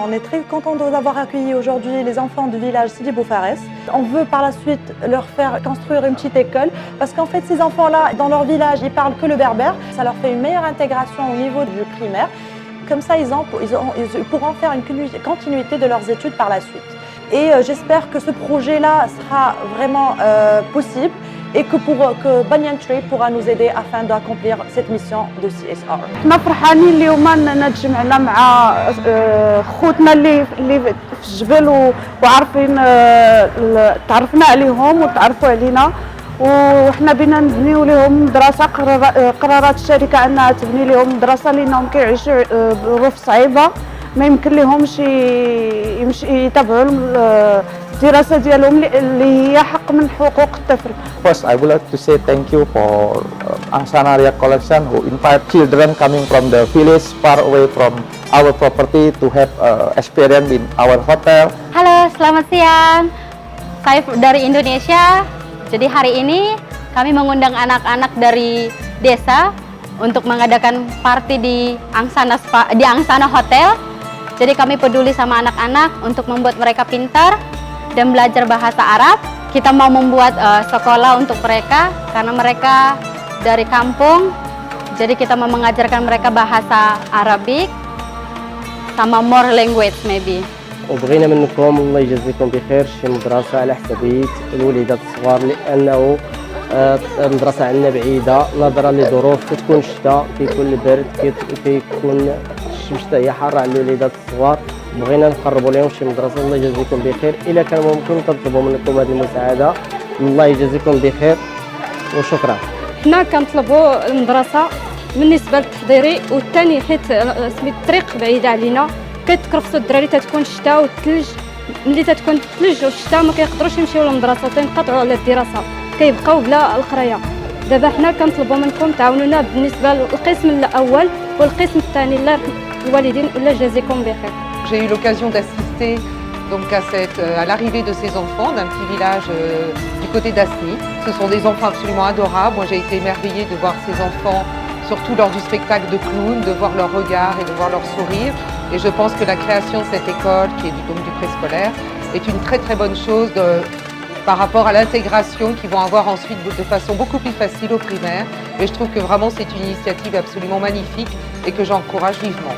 On est très content d'avoir accueilli aujourd'hui les enfants du village Sidi Boufares. On veut par la suite leur faire construire une petite école parce qu'en fait ces enfants-là, dans leur village, ils parlent que le berbère. Ça leur fait une meilleure intégration au niveau du primaire. Comme ça, ils pourront faire une continuité de leurs études par la suite. Et j'espère que ce projet-là sera vraiment possible et que Banyan Tree pourra nous aider afin d'accomplir cette mission de CSR. احنا فرحانين اليوم اننا تجمعنا مع خوتنا اللي في الجبل وعارفين تعرفنا عليهم وتعرفوا علينا وحنا بينا نبنيو لهم مدرسه. قرارات الشركه انها تبني لهم مدرسه لانهم كيعيشوا ظروف صعيبه ما يمكن لهمش يتابعوا الدراسه ديالهم اللي هي حق من حقوق الطفل. First, I would like to say thank you for Angsana Area Collection who invite children coming from the village far away from our property to have experience in our hotel. Halo, selamat siang. Saya dari Indonesia. Jadi hari ini kami mengundang anak-anak dari desa untuk mengadakan party di Angsana Hotel. Jadi kami peduli sama anak-anak untuk membuat mereka pintar dan belajar bahasa Arab. Kita mau membuat sekolah untuk mereka karena mereka dari kampung. Jadi kita mau mengajarkan mereka bahasa Arabik sama more language maybe. وبغينا منكم الله يجزيكم بخير شي مدرسة على حسابية الوليدات الصغار لأنه المدرسة عندنا بعيدة نظرا لظروف كتكون الشتاء كيكون البرد كيكون الشمس هي حارة على الوليدات الصغار. بغينا نقربوا لهم شي مدرسة الله يجزيكم بخير. إلا كان ممكن تطلبوا منكم هذه المساعدة الله يجزيكم بخير وشكرا. حنا كنطلبوا المدرسه بالنسبه للتحضيري والثاني حيت سميت الطريق بعيده علينا كيتكرفسوا الدراري تتكون الشتاء والثلج. ملي تتكون الثلج والشتاء ما كيقدروش يمشيو للمدرسه تنقطعوا على الدراسه كيبقاو بلا القرايه. دابا حنا كنطلبوا منكم تعاونونا بالنسبه للقسم الاول والقسم الثاني. الله الوالدين الله يجازيكم بخير. J'ai eu l'occasion d'assister donc à l'arrivée de ces enfants d'un petit village du côté d'Asni. Ce sont des enfants absolument adorables. Moi, j'ai été émerveillée de voir ces enfants, surtout lors du spectacle de clowns, de voir leur regard et de voir leur sourire. Et je pense que la création de cette école, qui est donc du préscolaire, est une très très bonne chose par rapport à l'intégration qu'ils vont avoir ensuite de façon beaucoup plus facile au primaire. Et je trouve que vraiment c'est une initiative absolument magnifique et que j'encourage vivement.